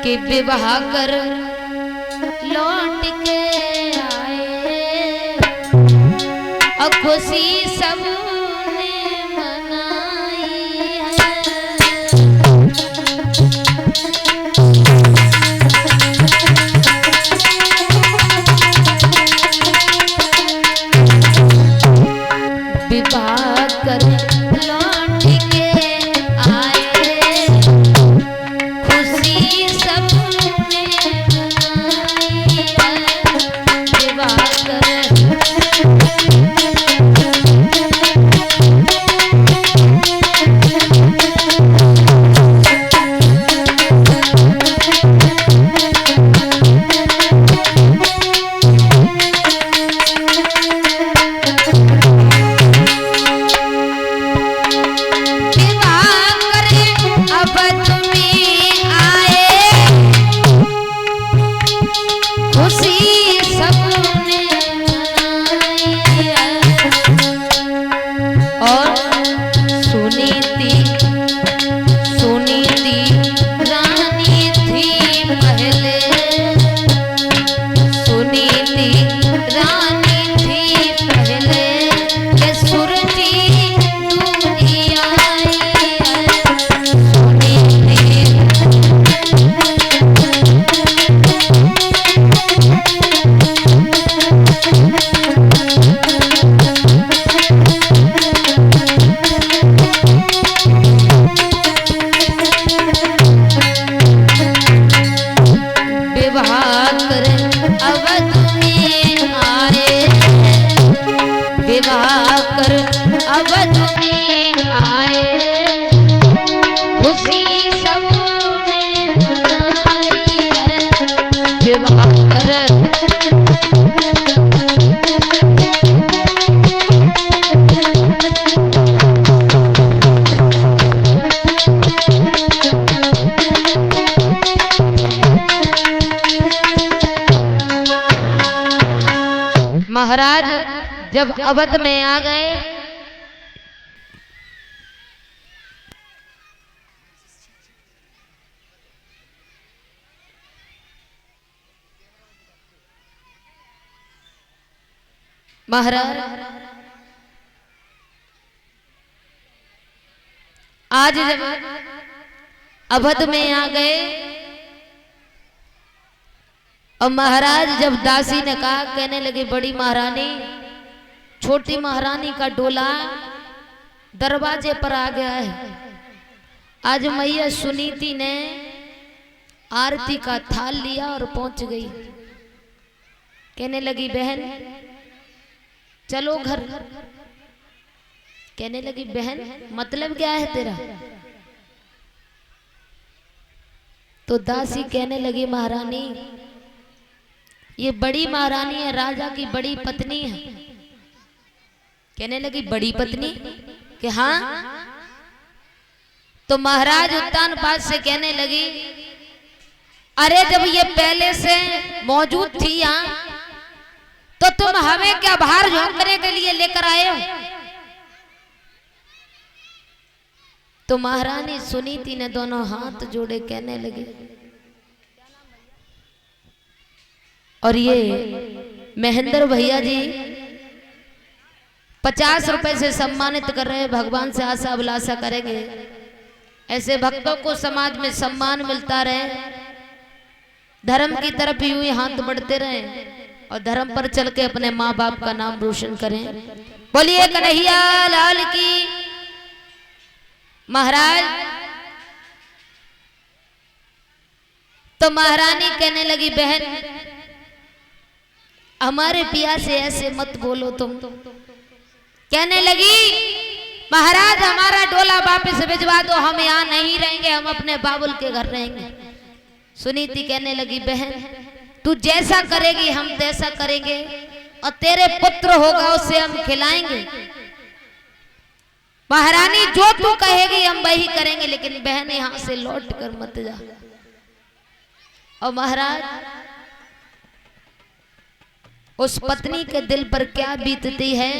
कि विवाह कर लौट के आए और खुशी सबने मनाई है। विवाह कर लौट के आए खुशी सबने मनाई है। विवाह कर महाराज जब अवध में आ गए महाराज आज जब अवध में आ गए और महाराज जब दासी ने कहा, कहने लगे बड़ी महारानी, छोटी महारानी का डोला दरवाजे पर आ गया है। आज मैया सुनीति ने आरती का थाल लिया और पहुंच गई। कहने लगी बहन चलो घर। कहने लगी बहन मतलब क्या है तेरा? तो दासी कहने लगी महारानी ये बड़ी महारानी है, राजा की बड़ी पत्नी है। कहने लगी बड़ी पत्नी कि हाँ। तो महाराज उत्तान पाद से कहने लगी अरे जब ये पहले से मौजूद थी यहाँ तो तुम हमें क्या बाहर झोंकने के लिए लेकर आए हो? तो महारानी सुनीति ने दोनों हाथ जोड़े कहने लगी और ये महेंद्र भैया जी 50 रुपए से सम्मानित कर रहे हैं। भगवान से आशा अभिलाषा करेंगे ऐसे भक्तों को समाज में सम्मान मिलता रहे, धर्म की तरफ यूं ही हाथ बढ़ते रहे और धर्म पर चल के अपने माँ बाप का नाम रोशन करें। बोलिए कन्हैया लाल की। महाराज तो महारानी कहने लगी बहन हमारे पिया से ऐसे मत बोलो तुम। कहने लगी महाराज हमारा डोला वापस भिजवा दो, हम यहाँ नहीं रहेंगे, हम अपने बाबुल के घर रहेंगे। सुनीति कहने लगी बहन तू जैसा करेगी हम तैसा करेंगे और तेरे पुत्र होगा उसे हम खिलाएंगे। महारानी जो तू कहेगी हम वही करेंगे, लेकिन बहन यहाँ से लौट कर मत जा। और महाराज उस पत्नी के दिल पर क्या बीतती है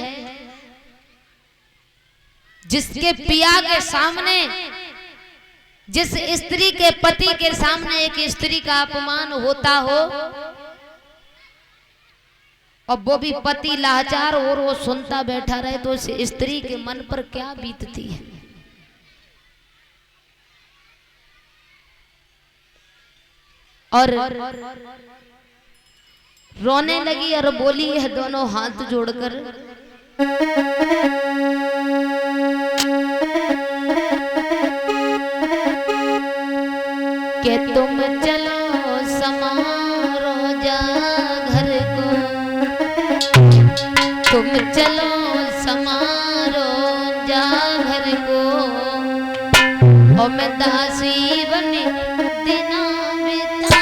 जिसके पिया के सामने जिस स्त्री के पति के सामने एक स्त्री का अपमान होता हो और वो भी पति लाचार और वो सुनता बैठा रहे तो उस स्त्री के मन पर क्या बीतती है। और रोने लगी और बोली है दोनों हाथ जोड़कर, कि तुम चलो समारो जा घर को, तुम चलो समारो जा घर को, और मैं दासी बने दिना बिता।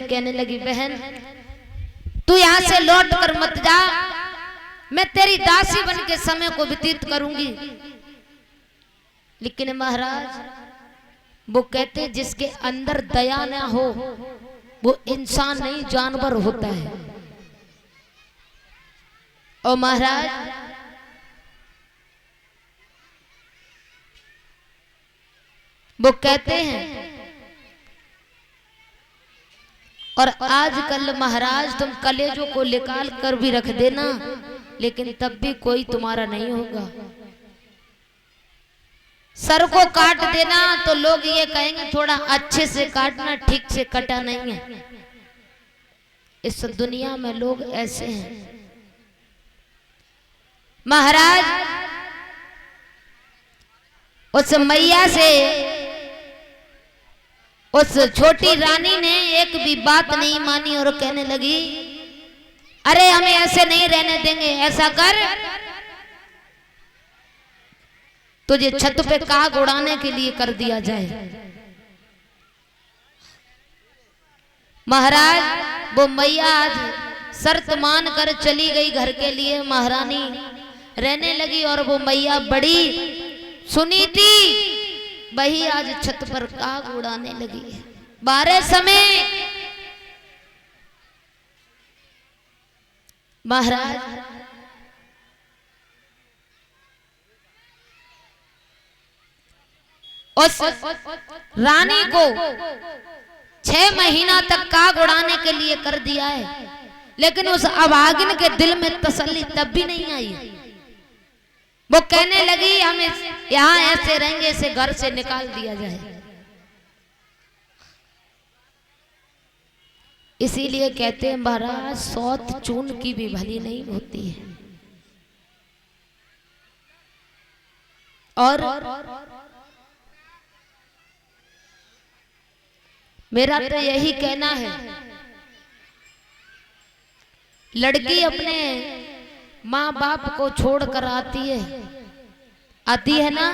कहने लगी, बहन तू यहाँ से लौट कर मत जा, मैं तेरी दासी बन के समय को व्यतीत करूंगी। लेकिन महाराज वो कहते जिसके अंदर दया न हो वो इंसान नहीं जानवर होता है। और महाराज वो कहते हैं, और आजकल महाराज तुम कलेजों को निकाल कर भी रख देना लेकिन तब भी कोई तुम्हारा नहीं होगा। सर को काट देना तो लोग ये कहेंगे थोड़ा अच्छे से काटना, ठीक से कटा नहीं है। इस दुनिया में लोग ऐसे हैं। महाराज उस मैया से उस छोटी रानी ने एक भी बात नहीं मानी और कहने लगी, अरे हमें ऐसे नहीं रहने देंगे, ऐसा कर तुझे छत पे काग उड़ाने के लिए कर दिया जाए। महाराज वो मैया आज शर्त मान कर चली गई घर के लिए, महारानी रहने लगी और वो मैया बड़ी सुनीति वही आज छत पर काग उड़ाने लगी है। 12 समय महाराज उस रानी को 6 महीना तक काग उड़ाने के लिए कर दिया है, लेकिन उस अभागिन के दिल में तसल्ली तब भी नहीं आई। वो कहने लगी हम यहाँ ऐसे रहेंगे, इसे घर से निकाल दिया जाए। इसीलिए कहते हैं महाराज सौत चून की भी भली नहीं होती है। और मेरा तो यही कहना है, लड़की अपने माँ बाप को छोड़कर आती है ना,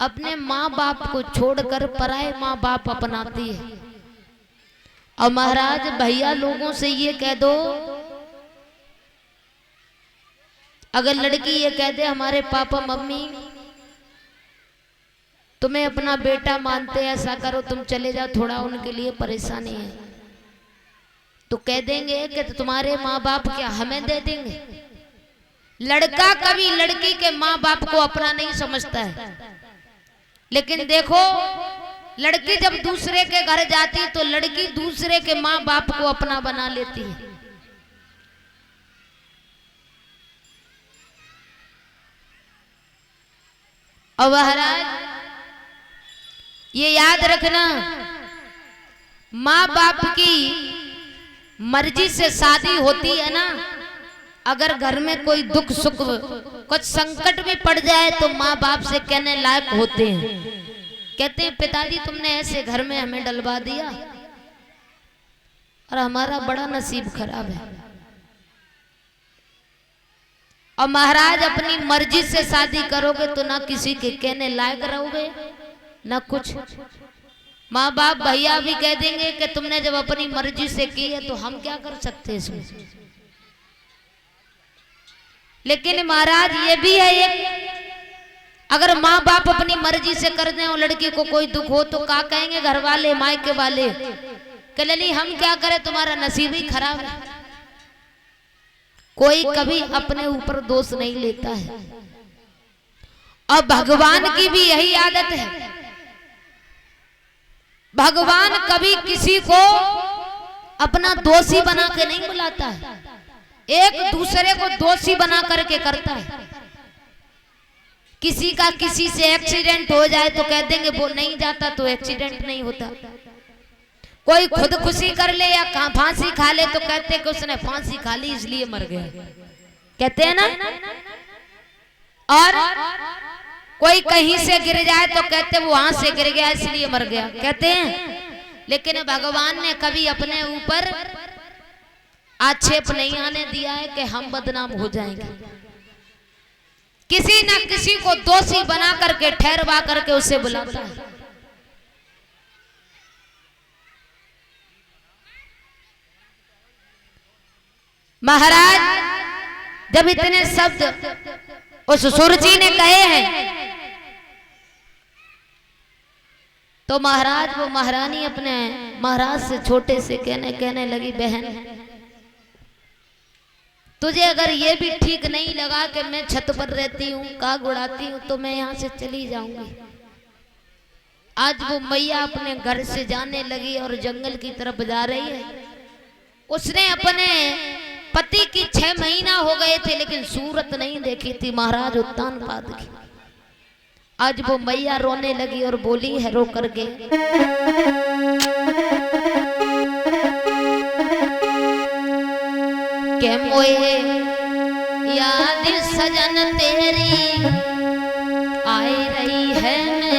अपने माँ बाप को छोड़कर पराए माँ बाप अपनाती है। और महाराज भैया लोगों से ये कह दो, अगर लड़की ये कह दे हमारे पापा मम्मी तुम्हें अपना बेटा मानते हैं, ऐसा करो तुम चले जाओ, थोड़ा उनके लिए परेशानी है, तो कह देंगे कि तुम्हारे माँ बाप क्या हमें दे देंगे। लड़का कभी लड़की के माँ बाप को अपना नहीं समझता है, लेकिन देखो लड़की जब दूसरे के घर जाती तो लड़की दूसरे के माँ बाप को अपना बना लेती है। और महाराज ये याद रखना, माँ बाप की मर्जी से शादी होती है ना, अगर घर में कोई दुख सुख कुछ संकट भी पड़ जाए तो माँ बाप से कहने लायक होते हैं। कहते हैं पिताजी तुमने ऐसे घर में हमें डलवा दिया और हमारा बड़ा नसीब खराब है। और महाराज अपनी मर्जी से शादी करोगे तो ना किसी के कहने लायक रहोगे ना कुछ। माँ बाप भैया भी कह देंगे कि तुमने जब अपनी मर्जी से की है तो हम क्या कर सकते हैं इसमें। लेकिन महाराज ये भी है एक, अगर माँ बाप अपनी मर्जी से कर दें और लड़की को कोई दुख हो तो क्या कहेंगे घर वाले मायके वाले, कि लली हम क्या करें तुम्हारा नसीब ही खराब है। कोई कभी अपने ऊपर दोष नहीं लेता है। और भगवान की भी यही आदत है, भगवान कभी किसी को अपना दोषी बना के नहीं बुलाता है, एक दूसरे को दोषी बना करके करता है। किसी का किसी से एक्सीडेंट हो जाए तो कह देंगे वो नहीं जाता तो एक्सीडेंट नहीं होता। कोई खुदकुशी कर ले या फांसी खा ले तो कहते हैं कि उसने फांसी खा ली इसलिए मर गया, कहते हैं ना। और कोई कहीं से गिर जाए तो कहते वो वहां से गिर गया इसलिए मर गया, कहते हैं। लेकिन भगवान ने कभी अपने ऊपर आक्षेप नहीं आने दिया है कि हम बदनाम हो जाएंगे। किसी न किसी को दोषी बना करके ठहरवा करके उसे बुलाता है। महाराज जब इतने शब्द उस सुरजी ने कहे हैं तो महाराज वो महारानी अपने महाराज से छोटे से कहने लगी, बहन तुझे अगर ये भी ठीक नहीं लगा कि मैं छत पर रहती हूँ काग उड़ाती हूँ तो मैं यहाँ से चली जाऊंगी। आज वो मैया अपने घर से जाने लगी और जंगल की तरफ जा रही है। उसने अपने पति की 6 महीना हो गए थे लेकिन सूरत नहीं देखी थी महाराज उत्तानपाद की। आज वो मैया रोने लगी और बोली है रो करके, के मोए याद सजन तेरी आई रही है मैं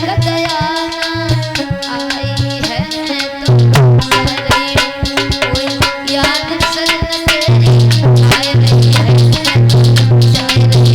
स्वर्ग गया आई है तो कह रही कोई याद सजन तेरी आए नहीं है तो जाए रही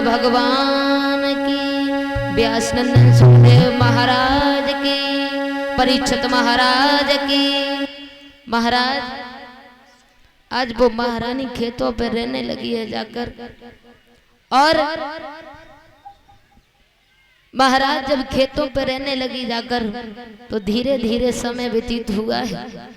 भगवान की, व्यासनंदन सुखदेव महाराज की, परीक्षित महाराज की। महाराज आज वो महारानी खेतों पर रहने लगी है जाकर, और महाराज जब खेतों पर रहने लगी जाकर तो धीरे धीरे समय व्यतीत हुआ है।